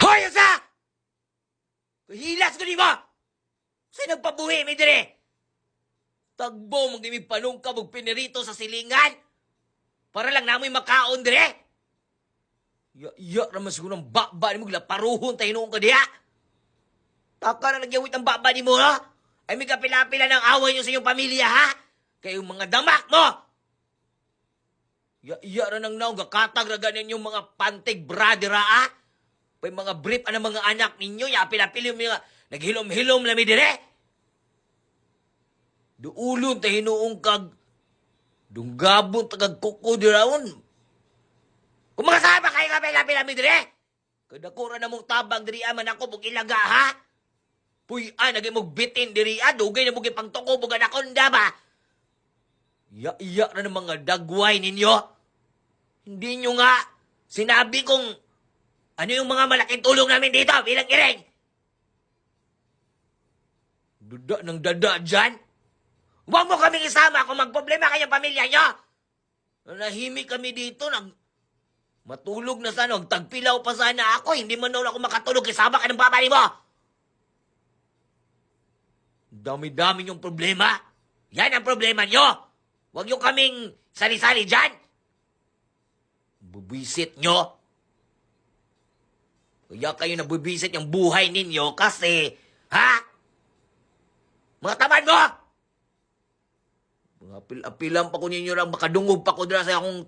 Hoy, Asa! Hilas ko di ba? Sa'yo nagpabuhi, mi dire? Tagbo, mag-imig panungka, mag-pinirito sa silingan. Para lang namoy makaon dire. Iya naman siguro ng baba ni mo, paruhon tayo noong ka diya. Taka na nagyawit ang baba ni mo, ha? Ay may kapila-pila ng away nyo sa iyong pamilya, ha? Kayong mga damak mo! Iya na nang naong, kakatag na ganin yung mga pantig brother, ha? Pay mga brief ang mga anak ninyo, ya pila-pili yung mga naghilom-hilom lami dire. Duulon tayo noong kag dunggabon tagag kuko dirawon. Kung makasama kayo nga pila-pila mi dire, kadakura na mong tabang diri aman ako mong ilaga, ha? Puy, naging mong bitin diri, dugay na mong ipangtuko mong anakonda ba? Iya na ng mga dagway ninyo. Hindi nyo nga sinabi kung ano yung mga malaking tulong namin dito bilang iring. Dada ng dada dyan. Huwag mo kaming isama kung magproblema kayong pamilya nyo. Nahimik kami dito, matulog na sana, tagpilaw pa sana ako, hindi man ako makatulog, isama ka ng babali mo. Dami-dami yung problema. Yan ang problema nyo. Huwag nyo kaming sali-sali dyan. Bubisit nyo. Kaya kayo nabubisit yung buhay ninyo kasi, ha? Mga tamad mo! Mga apil-apilan pa ko ninyo lang, makadungog pa ko dira sa akong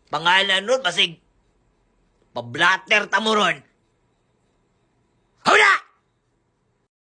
pangalan nun, basig pablatter ta mo ron. Hawla!